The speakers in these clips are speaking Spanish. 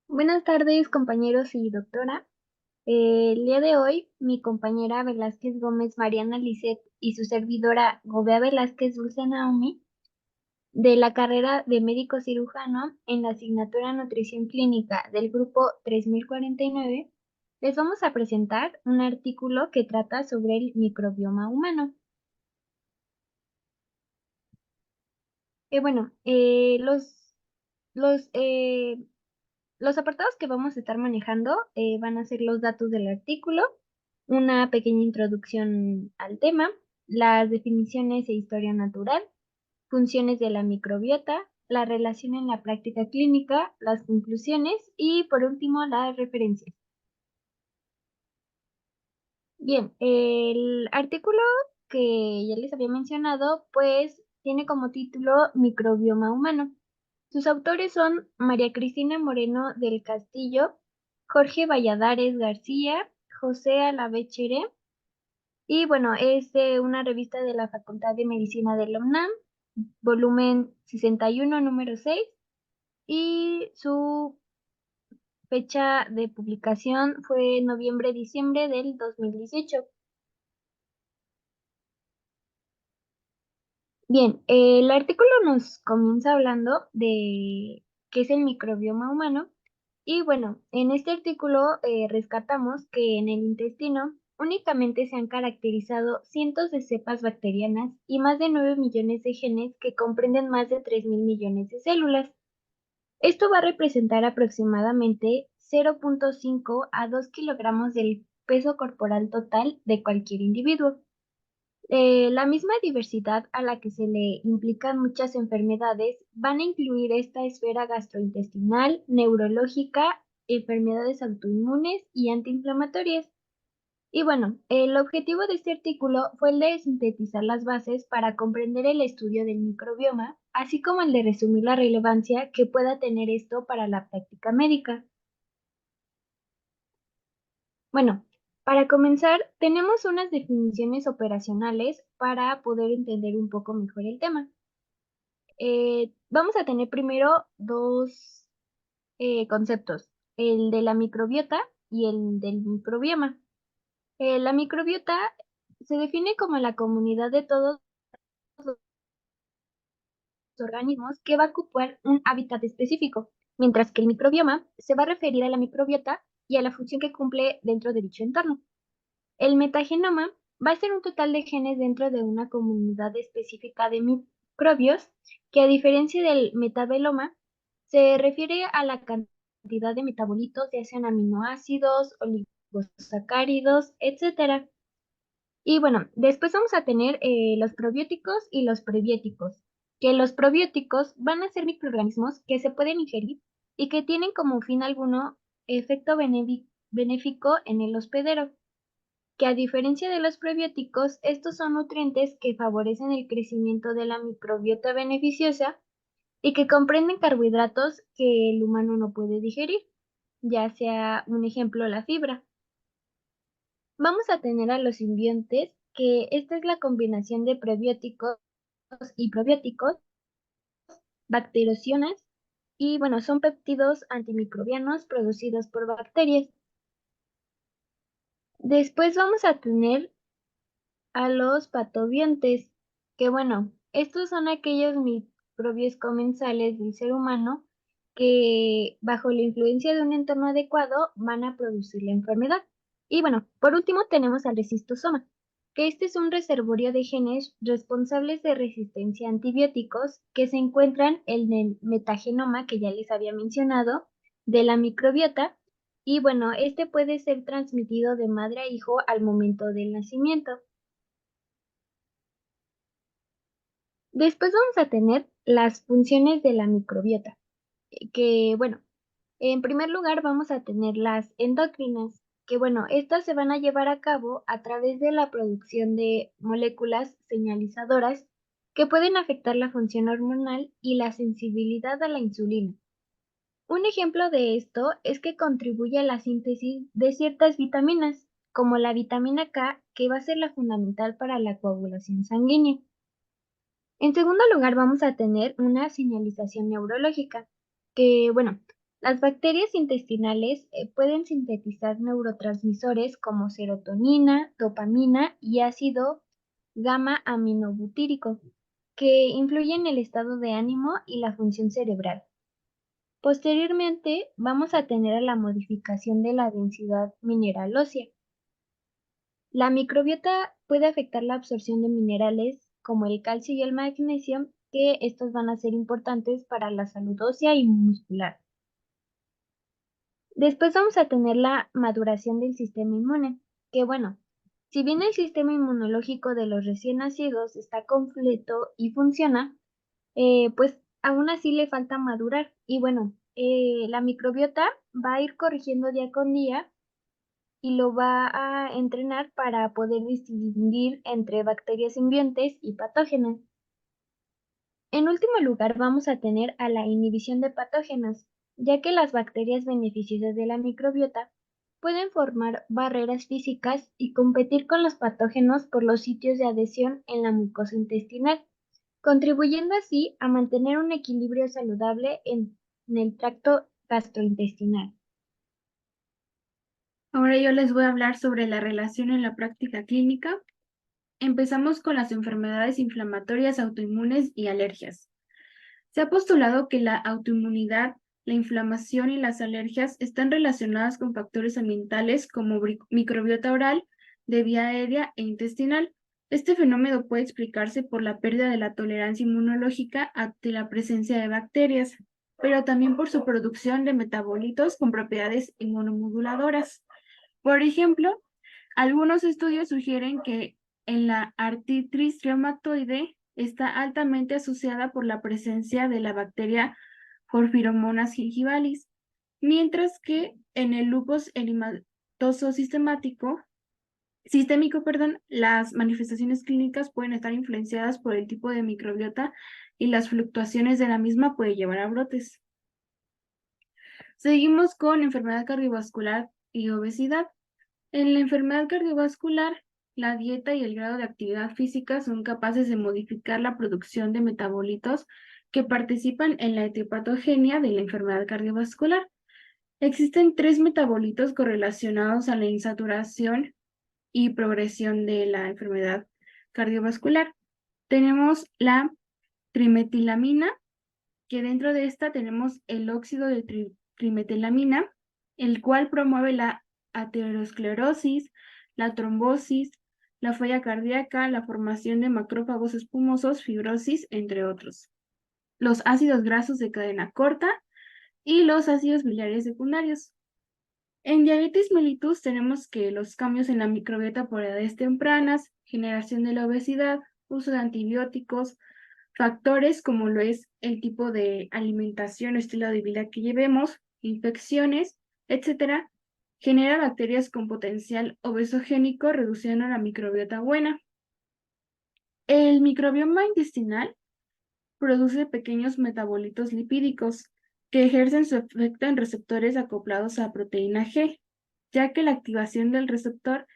Buenas tardes, compañeros y doctora. El día de hoy, mi compañera Velázquez Gómez Mariana Lisset y su servidora Gobea Velázquez Dulce Naomi, de la carrera de médico cirujano en la asignatura Nutrición Clínica del grupo 3049, les vamos a presentar un artículo que trata sobre el microbioma humano. Bueno, los, eh, Los apartados que vamos a estar manejando van a ser los datos del artículo, una pequeña introducción al tema, las definiciones e historia natural, funciones de la microbiota, la relación en la práctica clínica, las conclusiones y por último las referencias. Bien, el artículo que ya les había mencionado, pues tiene como título Microbioma humano. Sus autores son María Cristina Moreno del Castillo, Jorge Valladares García, José Alavechere, y bueno, es de una revista de la Facultad de Medicina de la UNAM, volumen 61, número 6, y su fecha de publicación fue noviembre-diciembre del 2018. Bien, el artículo nos comienza hablando de qué es el microbioma humano. Y bueno, en este artículo rescatamos que en el intestino únicamente se han caracterizado cientos de cepas bacterianas y más de 9 millones de genes que comprenden más de 3.000 millones de células. Esto va a representar aproximadamente 0,5 a 2 kilogramos del peso corporal total de cualquier individuo. La misma diversidad a la que se le implican muchas enfermedades van a incluir esta esfera gastrointestinal, neurológica, enfermedades autoinmunes y antiinflamatorias. Y bueno, el objetivo de este artículo fue el de sintetizar las bases para comprender el estudio del microbioma, así como el de resumir la relevancia que pueda tener esto para la práctica médica. Bueno, para comenzar, tenemos unas definiciones operacionales para poder entender un poco mejor el tema. Vamos a tener primero dos conceptos, el de la microbiota y el del microbioma. La microbiota se define como la comunidad de todos los organismos que va a ocupar un hábitat específico, mientras que el microbioma se va a referir a la microbiota y a la función que cumple dentro de dicho entorno. El metagenoma va a ser un total de genes dentro de una comunidad específica de microbios que, a diferencia del metabeloma, se refiere a la cantidad de metabolitos, ya sean aminoácidos, oligosacáridos, etcétera. Y bueno, después vamos a tener los probióticos y los prebióticos, que los probióticos van a ser microorganismos que se pueden ingerir y que tienen como fin alguno efecto benéfico en el hospedero, que, a diferencia de los prebióticos, estos son nutrientes que favorecen el crecimiento de la microbiota beneficiosa y que comprenden carbohidratos que el humano no puede digerir, ya sea un ejemplo la fibra. Vamos a tener a los simbiontes, que esta es la combinación de prebióticos y probióticos, bacteriociones, y bueno, son péptidos antimicrobianos producidos por bacterias. Después vamos a tener a los patobiontes, que bueno, estos son aquellos microbios comensales del ser humano que, bajo la influencia de un entorno adecuado, van a producir la enfermedad. Y bueno, por último tenemos al resistosoma, que este es un reservorio de genes responsables de resistencia a antibióticos que se encuentran en el metagenoma, que ya les había mencionado, de la microbiota. Y bueno, este puede ser transmitido de madre a hijo al momento del nacimiento. Después vamos a tener las funciones de la microbiota, que bueno, en primer lugar vamos a tener las endocrinas, que bueno, estas se van a llevar a cabo a través de la producción de moléculas señalizadoras que pueden afectar la función hormonal y la sensibilidad a la insulina. Un ejemplo de esto es que contribuye a la síntesis de ciertas vitaminas, como la vitamina K, que va a ser la fundamental para la coagulación sanguínea. En segundo lugar, vamos a tener una señalización neurológica, que, bueno, Las bacterias intestinales pueden sintetizar neurotransmisores como serotonina, dopamina y ácido gamma aminobutírico, que influyen en el estado de ánimo y la función cerebral. Posteriormente, vamos a tener la modificación de la densidad mineral ósea. La microbiota puede afectar la absorción de minerales como el calcio y el magnesio, que estos van a ser importantes para la salud ósea y muscular. Después vamos a tener la maduración del sistema inmune, que bueno, si bien el sistema inmunológico de los recién nacidos está completo y funciona, pues aún así le falta madurar. Y bueno, la microbiota va a ir corrigiendo día con día y lo va a entrenar para poder distinguir entre bacterias simbiontes y patógenas. En último lugar, vamos a tener a la inhibición de patógenos, ya que las bacterias beneficiosas de la microbiota pueden formar barreras físicas y competir con los patógenos por los sitios de adhesión en la mucosa intestinal, contribuyendo así a mantener un equilibrio saludable en el tracto gastrointestinal. Ahora yo les voy a hablar sobre la relación en la práctica clínica. Empezamos con las enfermedades inflamatorias autoinmunes y alergias. Se ha postulado que la autoinmunidad, la inflamación y las alergias están relacionadas con factores ambientales como microbiota oral, de vía aérea e intestinal. Este fenómeno puede explicarse por la pérdida de la tolerancia inmunológica ante la presencia de bacterias, pero también por su producción de metabolitos con propiedades inmunomoduladoras. Por ejemplo, algunos estudios sugieren que en la artritis reumatoide está altamente asociada por la presencia de la bacteria Porphyromonas gingivalis, mientras que en el lupus eritematoso sistémico, las manifestaciones clínicas pueden estar influenciadas por el tipo de microbiota y las fluctuaciones de la misma puede llevar a brotes. Seguimos con enfermedad cardiovascular y obesidad. En la enfermedad cardiovascular, la dieta y el grado de actividad física son capaces de modificar la producción de metabolitos que participan en la etiopatogenia de la enfermedad cardiovascular. Existen tres metabolitos correlacionados a la insaturación y progresión de la enfermedad cardiovascular. Tenemos la trimetilamina, que dentro de esta tenemos el óxido de trimetilamina, el cual promueve la aterosclerosis, la trombosis, la falla cardíaca, la formación de macrófagos espumosos, fibrosis, entre otros. Los ácidos grasos de cadena corta y los ácidos biliares secundarios. En diabetes mellitus tenemos que los cambios en la microbiota por edades tempranas, generación de la obesidad, uso de antibióticos, factores como lo es el tipo de alimentación o estilo de vida que llevemos, infecciones, etcétera, genera bacterias con potencial obesogénico, reduciendo la microbiota buena. El microbioma intestinal produce pequeños metabolitos lipídicos que ejercen su efecto en receptores acoplados a proteína G, ya que la activación del receptor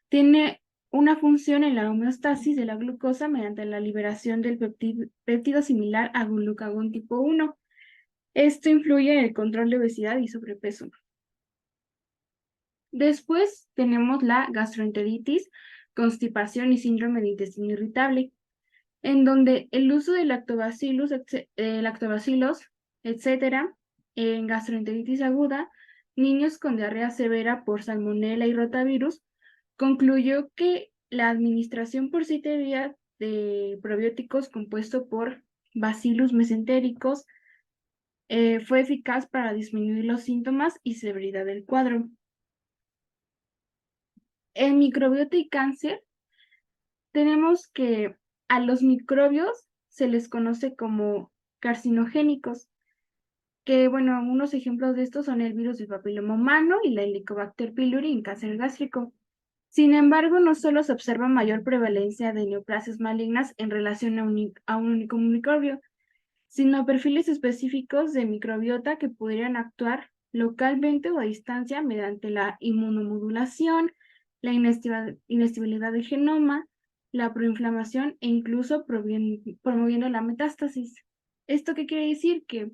tiene una función en la homeostasis de la glucosa mediante la liberación del péptido similar a glucagón tipo 1. Esto influye en el control de obesidad y sobrepeso. Después tenemos la gastroenteritis, constipación y síndrome de intestino irritable, en donde el uso de lactobacilos, etcétera, en gastroenteritis aguda, niños con diarrea severa por salmonela y rotavirus, concluyó que la administración por 7 días de probióticos compuesto por Bacillus mesentericus fue eficaz para disminuir los síntomas y severidad del cuadro. En microbiota y cáncer, tenemos que a los microbios se les conoce como carcinogénicos, que bueno, unos ejemplos de estos son el virus del papiloma humano y la Helicobacter pylori en cáncer gástrico. Sin embargo, no solo se observa mayor prevalencia de neoplasias malignas en relación a un único microbio, sino perfiles específicos de microbiota que pudieran actuar localmente o a distancia mediante la inmunomodulación, la inestabilidad del genoma, la proinflamación e incluso promoviendo la metástasis. ¿Esto qué quiere decir? Que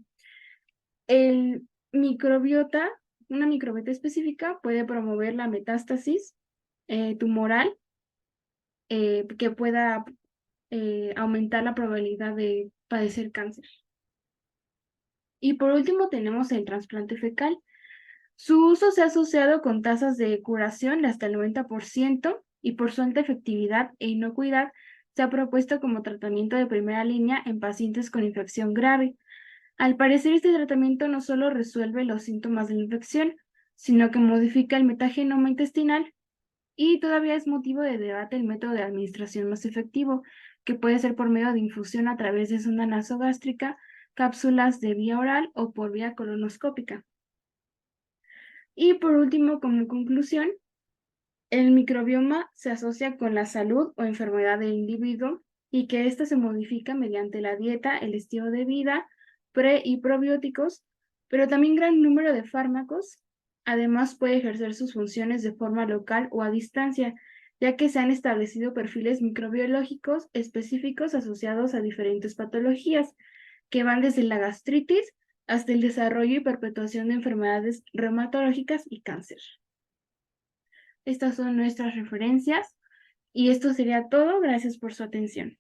microbiota, una microbiota específica puede promover la metástasis tumoral que pueda aumentar la probabilidad de padecer cáncer. Y por último tenemos el trasplante fecal. Su uso se ha asociado con tasas de curación de hasta el 90% y por su alta efectividad e inocuidad se ha propuesto como tratamiento de primera línea en pacientes con infección grave. Al parecer, este tratamiento no solo resuelve los síntomas de la infección, sino que modifica el metagenoma intestinal y todavía es motivo de debate el método de administración más efectivo, que puede ser por medio de infusión a través de sonda nasogástrica, cápsulas de vía oral o por vía colonoscópica. Y por último, como conclusión, el microbioma se asocia con la salud o enfermedad del individuo y que ésta se modifica mediante la dieta, el estilo de vida, pre y probióticos, pero también gran número de fármacos. Además, puede ejercer sus funciones de forma local o a distancia, ya que se han establecido perfiles microbiológicos específicos asociados a diferentes patologías, que van desde la gastritis hasta el desarrollo y perpetuación de enfermedades reumatológicas y cáncer. Estas son nuestras referencias y esto sería todo. Gracias por su atención.